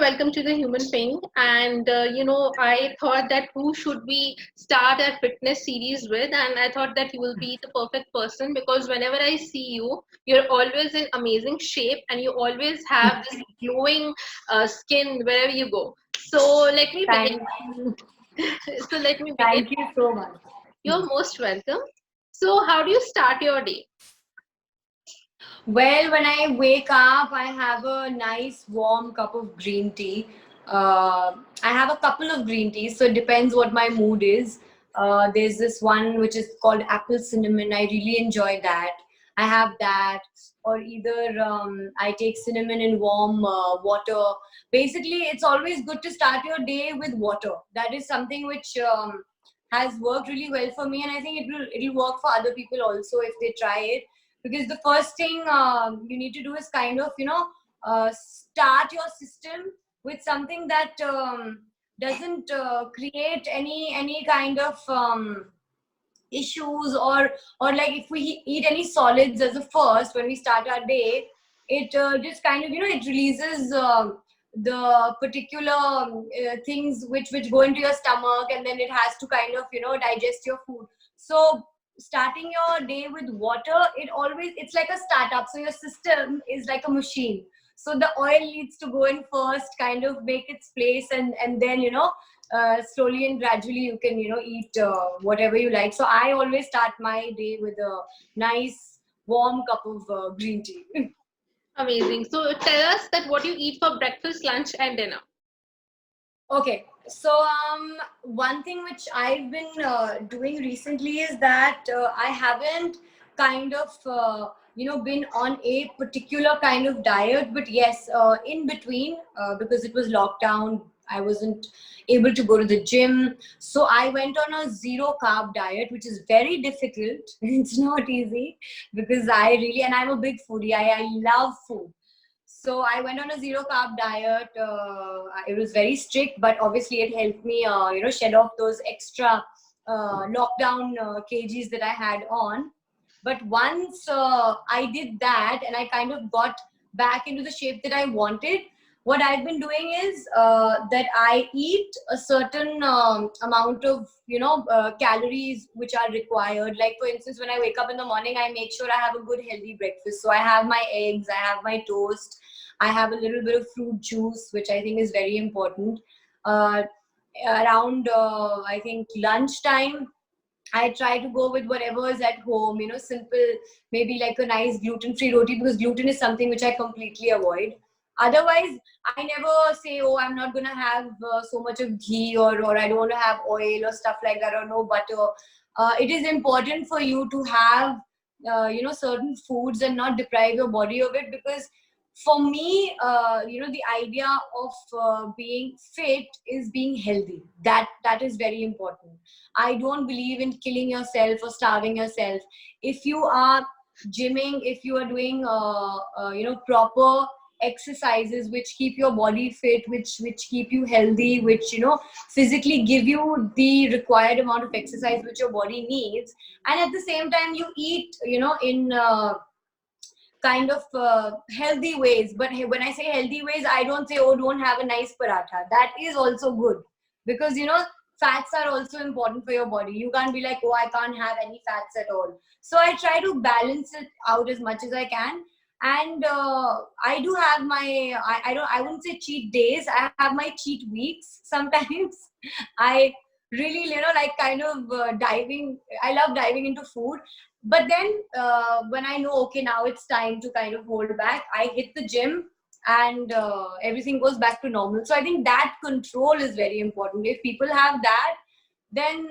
welcome to the Human Ping. And I thought that who should we start our fitness series with? And I thought that you will be the perfect person because whenever I see you, you're always in amazing shape and you always have this glowing skin wherever you go. So let me begin. Thank you. So let me begin. Thank you so much. You're most welcome. So, how do you start your day? Well, when I wake up, I have a nice warm cup of green tea. I have a couple of green teas, so it depends what my mood is. There's this one which is called apple cinnamon. I really enjoy that. I have that, or either I take cinnamon in warm water. Basically, it's always good to start your day with water. That is something which has worked really well for me, and I think it'll work for other people also if they try it, because the first thing you need to do is kind of start your system with something that doesn't create any kind of issues, or like if we eat any solids as a first when we start our day, it just kind of it releases the particular things which go into your stomach, and then it has to kind of digest your food. So starting your day with water, it's like a startup, so your system is like a machine. So the oil needs to go in first, kind of make its place, and then slowly and gradually you can eat whatever you like. So I always start my day with a nice warm cup of green tea. Amazing. So, tell us that what you eat for breakfast, lunch, and dinner. Okay, so one thing which I've been doing recently is that I haven't kind of been on a particular kind of diet, but yes, in between, because it was lockdown, I wasn't able to go to the gym, so I went on a zero carb diet, which is very difficult. It's not easy because I really, and I'm a big foodie. I love food. So I went on a zero carb diet. It was very strict, but obviously it helped me, shed off those extra lockdown kgs that I had on. But once I did that and I kind of got back into the shape that I wanted, what I've been doing is that I eat a certain amount of, calories which are required. Like for instance, when I wake up in the morning, I make sure I have a good healthy breakfast. So I have my eggs, I have my toast, I have a little bit of fruit juice, which I think is very important. Uh, Around, I think, lunchtime, I try to go with whatever is at home, simple, maybe like a nice gluten-free roti, because gluten is something which I completely avoid. Otherwise, I never say, oh, I'm not going to have so much of ghee, or I don't want to have oil or stuff like that, or no butter. It is important for you to have, certain foods and not deprive your body of it, because for me, the idea of being fit is being healthy. That is very important. I don't believe in killing yourself or starving yourself. If you are gymming, if you are doing proper exercises which keep your body fit, which keep you healthy, which physically give you the required amount of exercise which your body needs, and at the same time you eat in kind of healthy ways. But when I say healthy ways, I don't say, oh, don't have a nice paratha. That is also good, because fats are also important for your body. You can't be like, oh, I can't have any fats at all. So I try to balance it out as much as I can. And I do have my, I wouldn't say cheat days, I have my cheat weeks sometimes. I really like kind of diving, I love diving into food. But then when I know, okay, now it's time to kind of hold back, I hit the gym, and everything goes back to normal. So I think that control is very important. If people have that, then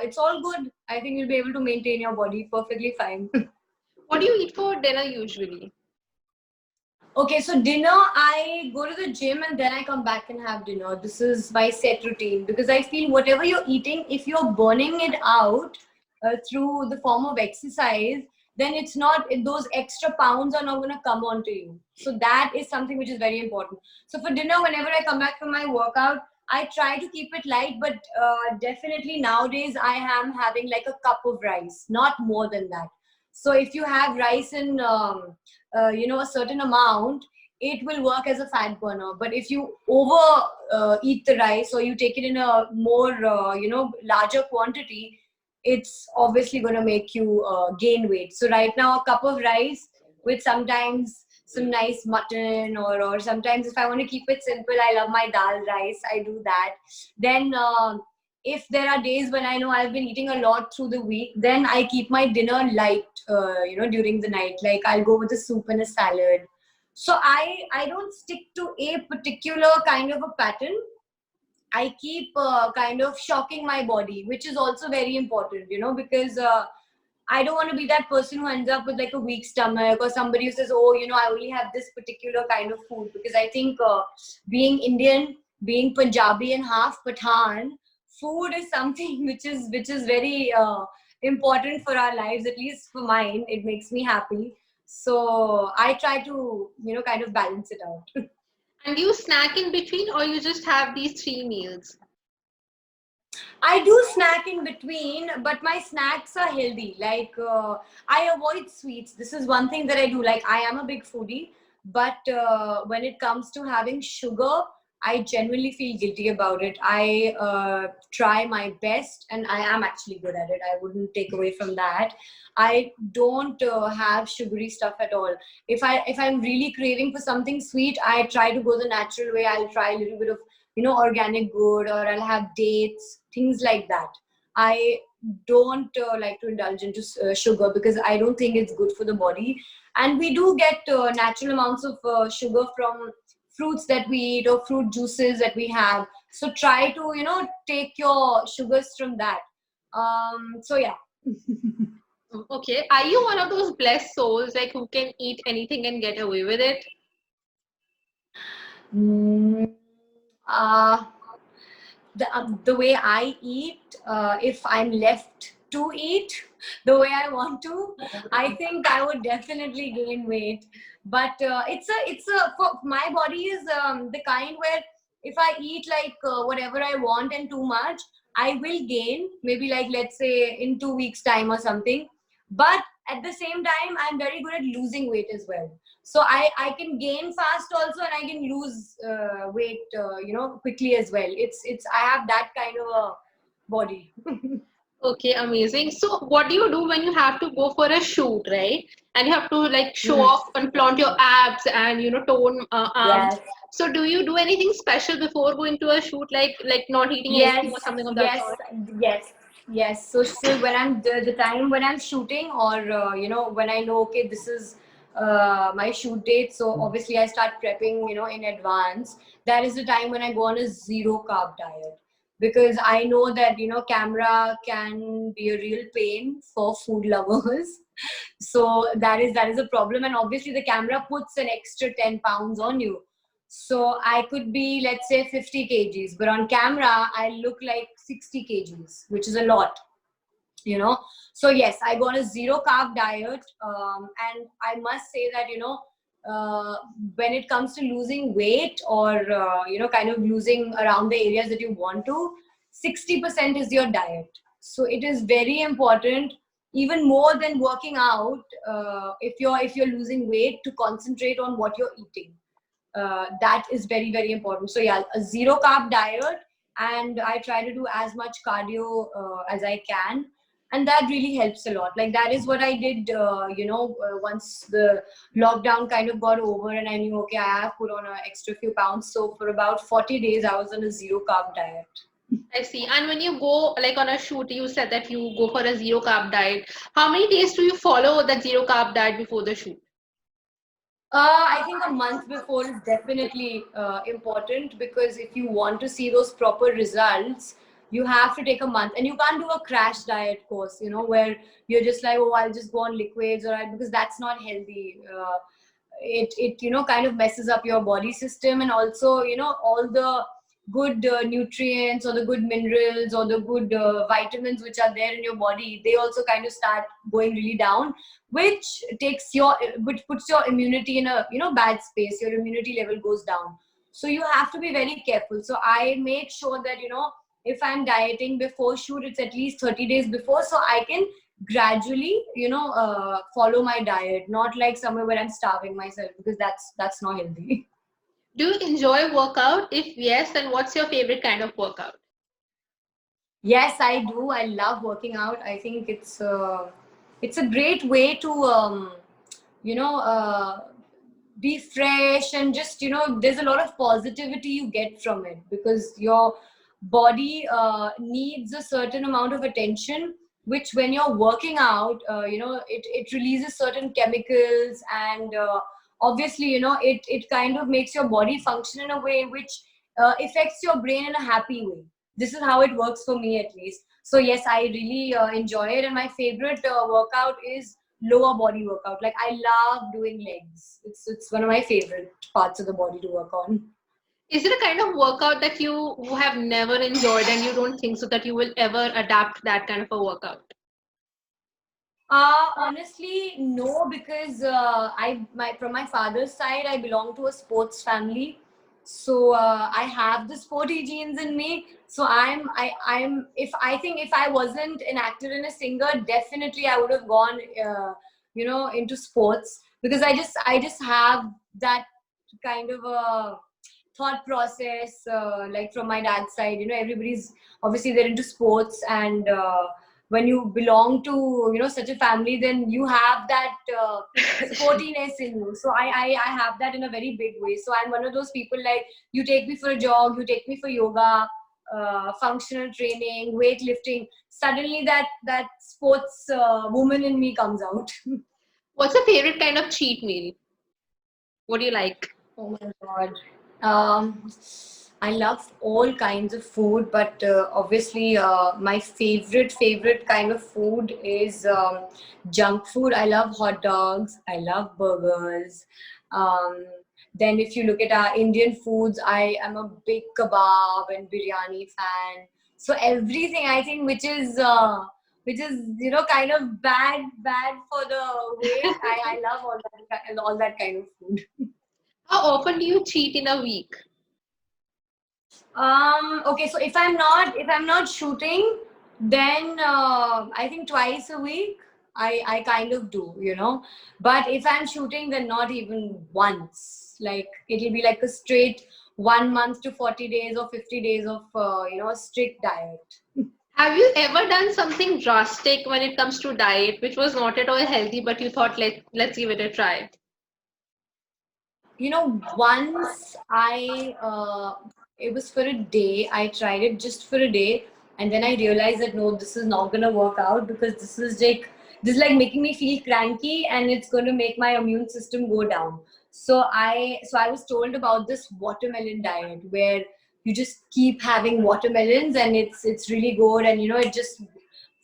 it's all good. I think you'll be able to maintain your body perfectly fine. What do you eat for dinner usually? Okay, so dinner, I go to the gym and then I come back and have dinner. This is my set routine, because I feel whatever you're eating, if you're burning it out through the form of exercise, then it's not, those extra pounds are not going to come onto you. So that is something which is very important. So for dinner, whenever I come back from my workout, I try to keep it light, but definitely nowadays I am having like a cup of rice, not more than that. So if you have rice in a certain amount, it will work as a fat burner. But if you over eat the rice, or you take it in a more larger quantity, it's obviously going to make you gain weight. So right now, a cup of rice with sometimes some nice mutton, or sometimes if I want to keep it simple, I love my dal rice, I do that. Then if there are days when I know I've been eating a lot through the week, then I keep my dinner light, during the night. Like I'll go with a soup and a salad. So I don't stick to a particular kind of a pattern. I keep kind of shocking my body, which is also very important, because I don't want to be that person who ends up with like a weak stomach, or somebody who says, oh, I only have this particular kind of food. Because I think being Indian, being Punjabi and half Pathan, food is something which is very important for our lives, at least for mine. It makes me happy. So I try to, kind of balance it out. And you snack in between, or you just have these 3 meals? I do snack in between, but my snacks are healthy. Like I avoid sweets. This is one thing that I do. Like I am a big foodie, but when it comes to having sugar, I genuinely feel guilty about it. I try my best, and I am actually good at it. I wouldn't take away from that. I don't have sugary stuff at all. If I'm really craving for something sweet, I try to go the natural way. I'll try a little bit of organic good, or I'll have dates, things like that. I don't like to indulge into sugar, because I don't think it's good for the body. And we do get natural amounts of sugar from fruits that we eat, or fruit juices that we have. So try to, take your sugars from that. So yeah. Okay. Are you one of those blessed souls like who can eat anything and get away with it? Mm, uh, the way I eat, if I'm left to eat the way I want to, I think I would definitely gain weight. But it's a for my body is the kind where if I eat like whatever I want and too much, I will gain, maybe like let's say in 2 weeks time or something. But at the same time, I'm very good at losing weight as well. So I can gain fast also, and I can lose weight quickly as well. It's I have that kind of a body. Okay, amazing. So, what do you do when you have to go for a shoot, right? And you have to like show Mhm. off and flaunt your abs and tone arms. Yes, So, do you do anything special before going to a shoot, like not eating anything yes, or something of that yes, sort? yes, yes. So when I'm the time when I'm shooting, or when I know, okay, this is my shoot date, so obviously I start prepping in advance. That is the time when I go on a zero carb diet, because I know that camera can be a real pain for food lovers. So that is a problem, and obviously the camera puts an extra 10 pounds on you. So I could be, let's say, 50 kgs, but on camera I look like 60 kgs, which is a lot, you know. So yes, I go on a zero carb diet, and I must say that uh, when it comes to losing weight, or kind of losing around the areas that you want to, 60% is your diet. So it is very important, even more than working out, if you're losing weight, to concentrate on what you're eating. That is very, very important. So yeah, a zero carb diet, and I try to do as much cardio as I can, and that really helps a lot. Like that is what I did once the lockdown kind of got over, and I knew, okay, I have put on an extra few pounds. So for about 40 days I was on a zero carb diet. I see. And when you go like on a shoot, you said that you go for a zero carb diet. How many days do you follow that zero carb diet before the shoot? I think a month before is definitely important, because if you want to see those proper results, you have to take a month, and you can't do a crash diet course, where you're just like, oh, I'll just go on liquids, or because that's not healthy. It kind of messes up your body system, and also all the good nutrients, or the good minerals, or the good vitamins which are there in your body, they also kind of start going really down, which which puts your immunity in a bad space. Your immunity level goes down. So you have to be very careful. So I make sure that if I'm dieting before shoot, it's at least 30 days before, so I can gradually, follow my diet, not like somewhere where I'm starving myself, because that's not healthy. Do you enjoy workout? If yes, then what's your favorite kind of workout? Yes, I do. I love working out. I think it's a great way to you know be fresh, and just there's a lot of positivity you get from it, because your body needs a certain amount of attention, which when you're working out, it releases certain chemicals, and obviously it kind of makes your body function in a way which affects your brain in a happy way. This is how it works for me, at least. So yes, I really enjoy it, and my favorite workout is lower body workout. Like, I love doing legs. It's one of my favorite parts of the body to work on. Is it a kind of workout that you have never enjoyed and you don't think so that you will ever adapt that kind of a workout? Honestly, no, because from my father's side, I belong to a sports family, so I have the sporty genes in me. So I'm if I wasn't an actor and a singer, definitely I would have gone into sports, because I just have that kind of a thought process, like from my dad's side. Everybody's obviously they're into sports, and when you belong to such a family, then you have that sportiness in you. So I have that in a very big way. So I'm one of those people, like, you take me for a jog, you take me for yoga, functional training, weightlifting, suddenly that sports woman in me comes out. What's your favorite kind of cheat meal? What do you like? Oh my God. I love all kinds of food, but obviously, my favorite kind of food is junk food. I love hot dogs. I love burgers. Um, then, if you look at our Indian foods, I am a big kebab and biryani fan. So everything, I think, which is kind of bad for the weight. I love all that kind of food. How often do you cheat in a week? Okay, so if I'm not shooting, then I think twice a week I kind of do. But if I'm shooting, then not even once. Like, it'll be like a straight 1 month to 40 days or 50 days of a strict diet. Have you ever done something drastic when it comes to diet, which was not at all healthy, but you thought, let's give it a try? Once it was for a day. I tried it just for a day, and then I realized that no, this is not gonna work out, because this is like making me feel cranky, and it's going to make my immune system go down. So I was told about this watermelon diet, where you just keep having watermelons, and it's really good, and it just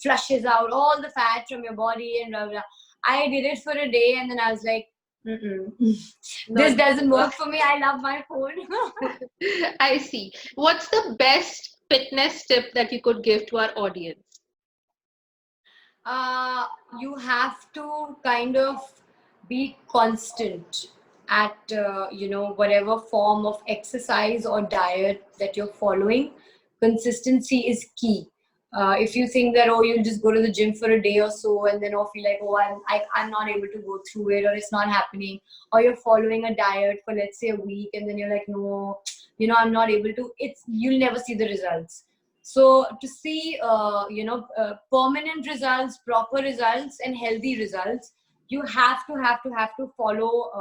flushes out all the fat from your body, and blah blah. I did it for a day, and then I was like, mm-mm. This Not doesn't work for me. I love my phone. I see. What's the best fitness tip that you could give to our audience? You have to kind of be constant at whatever form of exercise or diet that you're following. Consistency is key. If you think that, oh, you'll just go to the gym for a day or so, and then feel like, oh, I'm not able to go through it, or it's not happening, or you're following a diet for, let's say, a week, and then you're like, no, I'm not able to, you'll never see the results. So to see permanent results, proper results, and healthy results, you have to follow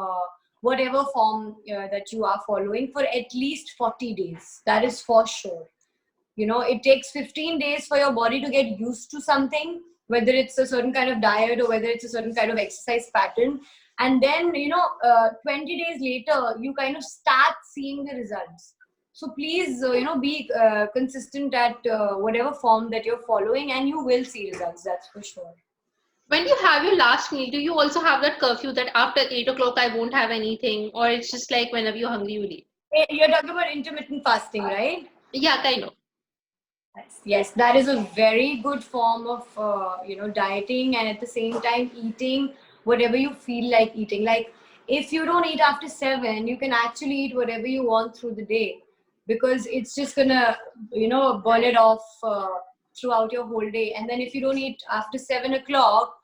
whatever form that you are following for at least 40 days. That is for sure. It takes 15 days for your body to get used to something, whether it's a certain kind of diet or whether it's a certain kind of exercise pattern. And then 20 days later, you kind of start seeing the results. So please be consistent at whatever form that you're following, and you will see results, that's for sure. When you have your last meal, do you also have that curfew that after 8 o'clock I won't have anything, or it's just like whenever you're hungry, you eat? You're talking about intermittent fasting, right? Yeah, kind of. Yes, that is a very good form of dieting, and at the same time eating whatever you feel like eating. Like, if you don't eat after 7, you can actually eat whatever you want through the day, because it's just gonna burn it off throughout your whole day. And then if you don't eat after 7 o'clock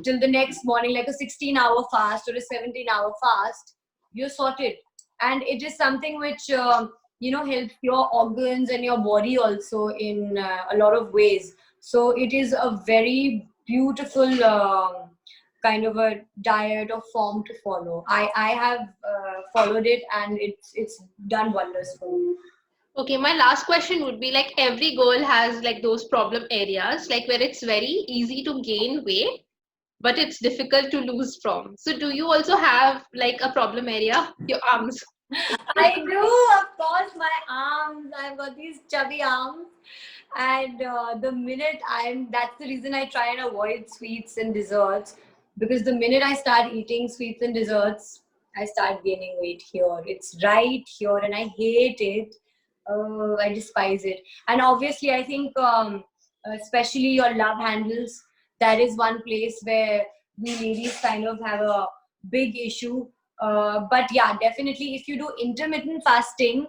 till the next morning, like a 16-hour fast or a 17-hour fast, you're sorted. And it is something which helps your organs and your body also in a lot of ways. So it is a very beautiful kind of a diet or form to follow. I have followed it, and it's done wonders for me. Okay, my last question would be like every girl has like those problem areas, like where it's very easy to gain weight, but it's difficult to lose from. So do you also have like a problem area? Your arms. I do, of course, my arms. I've got these chubby arms. And the minute that's the reason I try and avoid sweets and desserts, because the minute I start eating sweets and desserts, I start gaining weight here. It's right here, and I hate it. I despise it. And obviously, I think, especially your love handles, that is one place where we ladies kind of have a big issue. But yeah, definitely, if you do intermittent fasting,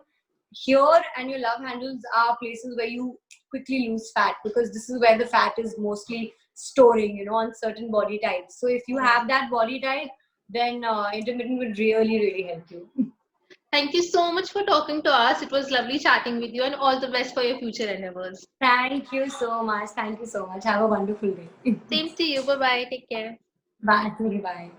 here and your love handles are places where you quickly lose fat, because this is where the fat is mostly storing, on certain body types. So if you have that body type, then intermittent would really, really help you. Thank you so much for talking to us. It was lovely chatting with you, and all the best for your future endeavors. Thank you so much. Thank you so much. Have a wonderful day. Same to you. Bye bye. Take care. Bye. Bye.